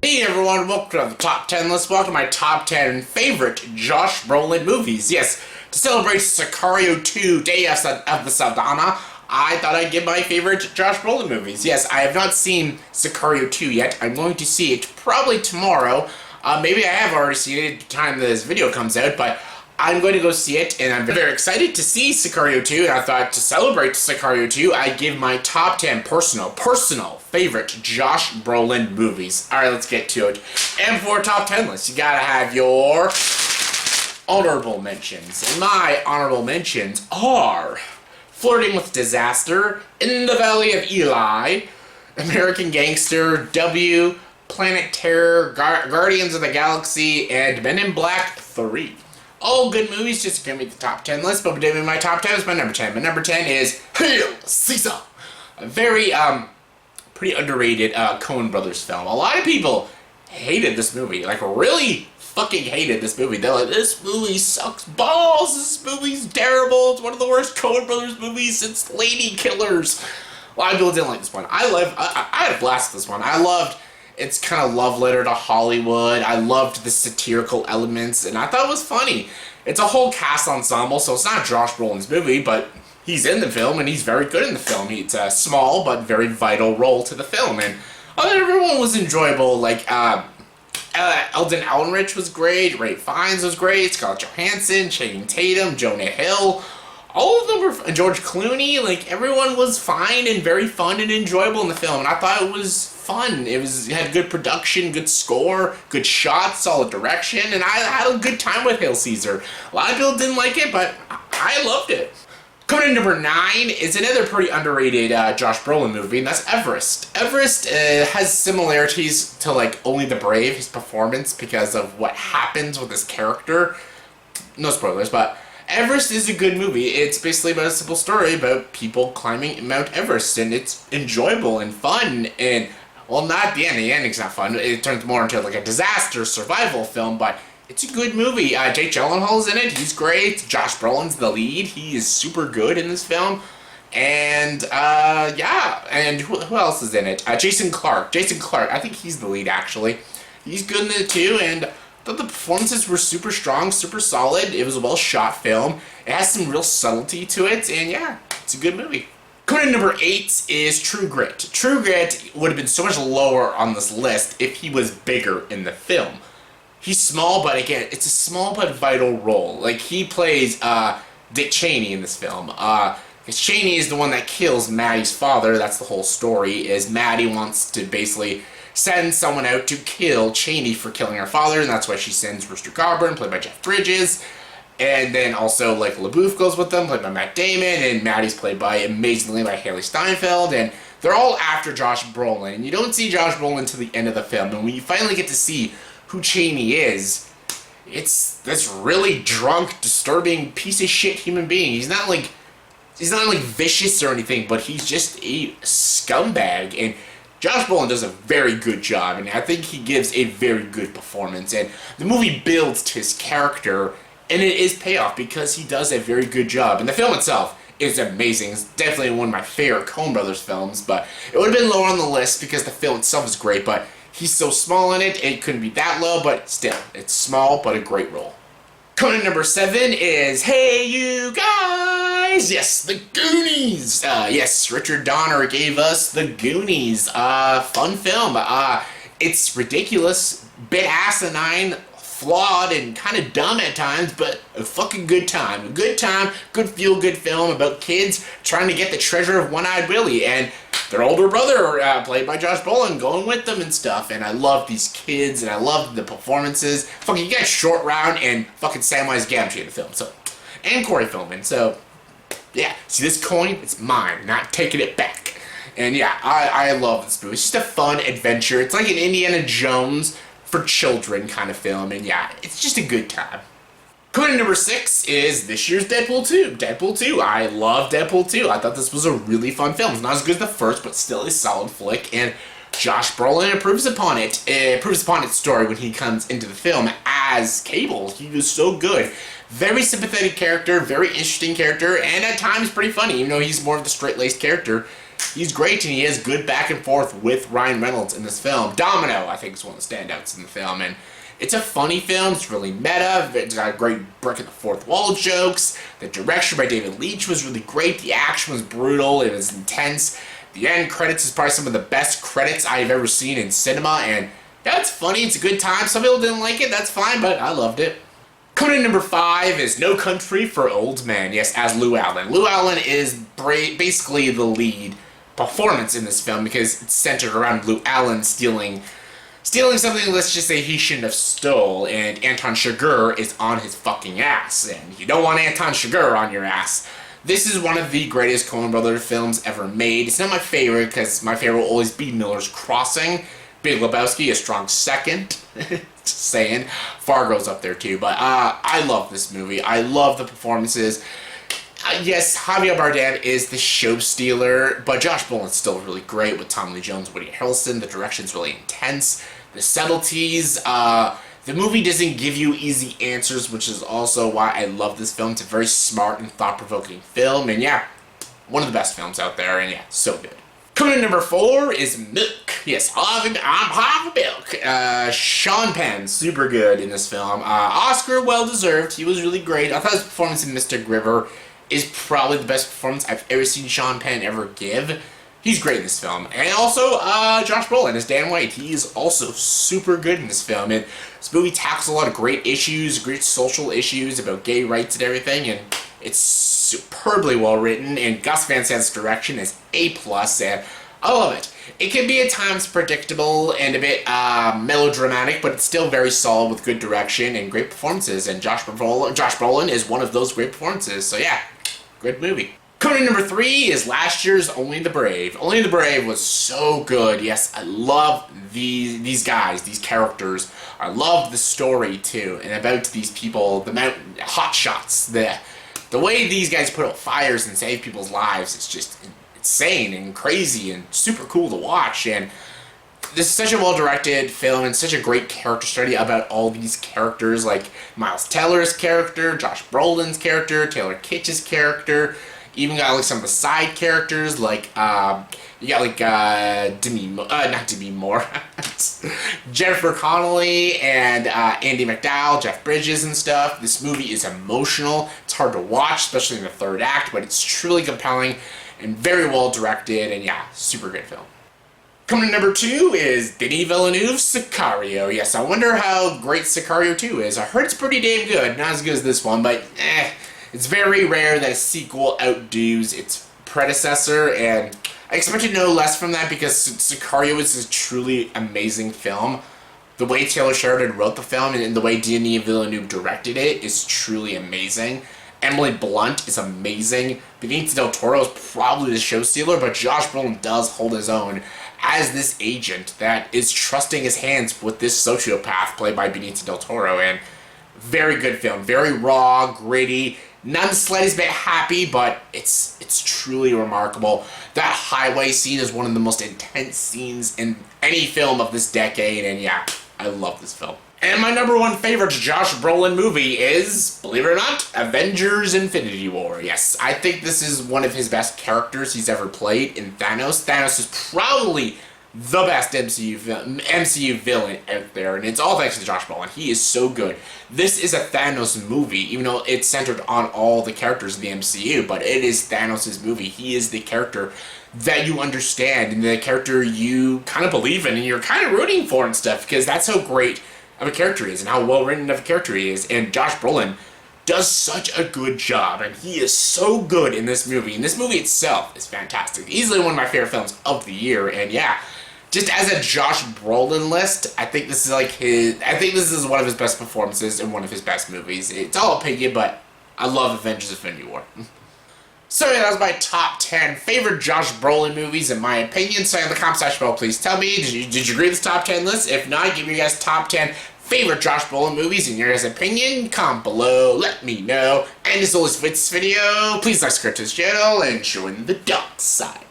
Hey everyone, welcome to the top 10 list. Welcome to my top 10 favorite Josh Brolin movies. Yes, to celebrate Sicario 2 Day of the Saldana, I thought I'd give my favorite Josh Brolin movies. Yes, I have not seen Sicario 2 yet. I'm going to see it probably tomorrow. Maybe I have already seen it at the time this video comes out, but I'm going to go see it, and I'm very excited to see Sicario 2, and I thought to celebrate Sicario 2, I give my top 10 personal favorite Josh Brolin movies. Alright, let's get to it. And for a top 10 list, you gotta have your honorable mentions. And my honorable mentions are Flirting with Disaster, In the Valley of Eli, American Gangster, W, Planet Terror, Guardians of the Galaxy, and Men in Black 3. All good movies, just gonna make the top 10 list, but my top 10 is my number 10. My number 10 is Hail Caesar! A very, pretty underrated Coen Brothers film. A lot of people hated this movie, like really fucking hated this movie. They're like, this movie sucks balls, this movie's terrible, it's one of the worst Coen Brothers movies since Lady Killers. A lot of people didn't like this one. I had a blast with this one. I loved its kind of love letter to Hollywood. I loved the satirical elements, and I thought it was funny. It's a whole cast ensemble, so it's not Josh Brolin's movie, but he's in the film, and he's very good in the film. It's a small but very vital role to the film, and everyone was enjoyable. Like, Eldon Ehrenreich was great, Ralph Fiennes was great, Scarlett Johansson, Channing Tatum, Jonah Hill. All of them were, George Clooney, like, everyone was fine and very fun and enjoyable in the film, and I thought it was fun. It had good production, good score, good shots, solid direction, and I had a good time with Hail Caesar. A lot of people didn't like it, but I loved it. Coming in number 9 is another pretty underrated Josh Brolin movie, and that's Everest. Everest has similarities to, like, Only the Brave, his performance, because of what happens with his character. No spoilers, but Everest is a good movie. It's basically about a simple story about people climbing Mount Everest, and it's enjoyable and fun, and, well, not the end. The ending's not fun. It turns more into, like, a disaster survival film, but it's a good movie. Jake Gyllenhaal's in it. He's great. Josh Brolin's the lead. He is super good in this film. And, yeah. And who else is in it? Jason Clarke. Jason Clarke. I think he's the lead, actually. He's good in it, too, and I thought the performances were super strong, super solid. It was a well-shot film. It has some real subtlety to it, and yeah, it's a good movie. Coming in number 8 is True Grit. True Grit would have been so much lower on this list if he was bigger in the film. He's small, but again, it's a small but vital role. Like, he plays Dick Cheney in this film. Because Cheney is the one that kills Maddie's father. That's the whole story, is Maddie wants to basically send someone out to kill Cheney for killing her father, and that's why she sends Rooster Cogburn, played by Jeff Bridges. And then also, like, LaBeouf goes with them, played by Matt Damon, and Maddie's played by, amazingly, by Haley Steinfeld, and they're all after Josh Brolin. And you don't see Josh Brolin until the end of the film, and when you finally get to see who Cheney is, it's this really drunk, disturbing piece of shit human being. He's not like vicious or anything, but he's just a scumbag, and Josh Brolin does a very good job, and I think he gives a very good performance, and the movie builds to his character, and it is payoff because he does a very good job, and the film itself is amazing. It's definitely one of my favorite Coen Brothers films, but it would have been lower on the list because the film itself is great, but he's so small in it, it couldn't be that low, but still, it's small, but a great role. Coming in number 7 is Hey You Guys! Yes, The Goonies! Yes, Richard Donner gave us The Goonies. Fun film. It's ridiculous, bit asinine, flawed, and kind of dumb at times, but a fucking good time. A good time, good feel-good film about kids trying to get the treasure of One-Eyed Willie, and their older brother, played by Josh Brolin, going with them and stuff, and I love these kids, and I love the performances. Fucking, you got Short Round and fucking Samwise Gamgee in the film, so, and Corey Feldman, so, yeah. See this coin? It's mine, not taking it back. And yeah, I love this movie. It's just a fun adventure. It's like an Indiana Jones for children kind of film, and yeah, it's just a good time. Coming in number 6 is this year's Deadpool 2. Deadpool 2. I love Deadpool 2. I thought this was a really fun film. It's not as good as the first, but still a solid flick, and Josh Brolin improves upon it. Improves upon its story when he comes into the film as Cable. He was so good. Very sympathetic character, very interesting character, and at times pretty funny, even though he's more of the straight-laced character. he's great, and he has good back and forth with Ryan Reynolds in this film. Domino, I think, is one of the standouts in the film, and it's a funny film. It's really meta. It's got a great breaking the fourth wall jokes. The direction by David Leitch was really great. The action was brutal. It was intense. The end credits is probably some of the best credits I've ever seen in cinema, and that's funny. It's a good time. Some people didn't like it. That's fine, but I loved it. Coming in number 5 is No Country for Old Men. Yes, as Lou Allen. Lou Allen is basically the lead performance in this film because it's centered around Lou Allen stealing something, let's just say, he shouldn't have stole, and Anton Chigurh is on his fucking ass, and you don't want Anton Chigurh on your ass. This is one of the greatest Coen Brothers films ever made. It's not my favorite, because my favorite will always be Miller's Crossing. Big Lebowski, a strong second. Just saying. Fargo's up there too, but I love this movie. I love the performances. Yes, Javier Bardem is the show stealer, but Josh Brolin's still really great with Tommy Lee Jones, Woody Harrelson. The direction's really intense. The subtleties. The movie doesn't give you easy answers, which is also why I love this film. It's a very smart and thought-provoking film, and yeah, one of the best films out there, and yeah, so good. Coming in number 4 is Milk. Yes, I'm half Milk. Sean Penn, super good in this film. Oscar, well-deserved. He was really great. I thought his performance in Mystic River is probably the best performance I've ever seen Sean Penn ever give. He's great in this film. And also, Josh Brolin as Dan White. He is also super good in this film. And this movie tackles a lot of great issues, great social issues about gay rights and everything, and it's superbly well written, and Gus Van Sant's direction is A+, and I love it. It can be at times predictable and a bit melodramatic, but it's still very solid with good direction and great performances, and Josh Brolin is one of those great performances, so yeah, good movie. Coming in number 3 is last year's Only the Brave. Only the Brave was so good. Yes, I love these guys, these characters. I love the story too, and about these people, the hot shots, the way these guys put out fires and save people's lives. It's just insane and crazy and super cool to watch. And this is such a well-directed film and such a great character study about all these characters, like Miles Teller's character, Josh Brolin's character, Taylor Kitsch's character. Even got like some of the side characters, like you got like not Demi Moore, Jennifer Connelly and Andy McDowell, Jeff Bridges and stuff. This movie is emotional. It's hard to watch, especially in the third act, but it's truly compelling and very well directed, and yeah, super great film. Coming to number 2 is Denis Villeneuve's Sicario. Yes, I wonder how great Sicario 2 is. I heard it's pretty damn good. Not as good as this one, but it's very rare that a sequel outdoes its predecessor, and I expected no less from that because Sicario is a truly amazing film. The way Taylor Sheridan wrote the film and the way Denis Villeneuve directed it is truly amazing. Emily Blunt is amazing. Benicio del Toro is probably the show stealer, but Josh Brolin does hold his own as this agent that is trusting his hands with this sociopath played by Benicio del Toro, and very good film. Very raw, gritty, not the slightest bit happy, but it's truly remarkable. That highway scene is one of the most intense scenes in any film of this decade, and yeah, I love this film. And my number 1 favorite Josh Brolin movie is, believe it or not, Avengers Infinity War. Yes, I think this is one of his best characters he's ever played in Thanos. Thanos is probably the best MCU villain out there, and it's all thanks to Josh Brolin. He is so good. This is a Thanos movie, even though it's centered on all the characters of the MCU, but it is Thanos' movie. He is the character that you understand, and the character you kind of believe in, and you're kind of rooting for and stuff, because that's how great of a character he is, and how well written of a character he is, and Josh Brolin does such a good job, and he is so good in this movie, and this movie itself is fantastic. Easily one of my favorite films of the year, and yeah, just as a Josh Brolin list, I think this is one of his best performances and one of his best movies. It's all opinion, but I love Avengers Infinity War. So yeah, that was my top 10 favorite Josh Brolin movies in my opinion. So in the comment section below, please tell me, did you agree with this top 10 list? If not, give me your guys' top 10 favorite Josh Brolin movies in your guys' opinion. Comment below, let me know. And as always for this video, please like, subscribe to this channel, and join the dark side.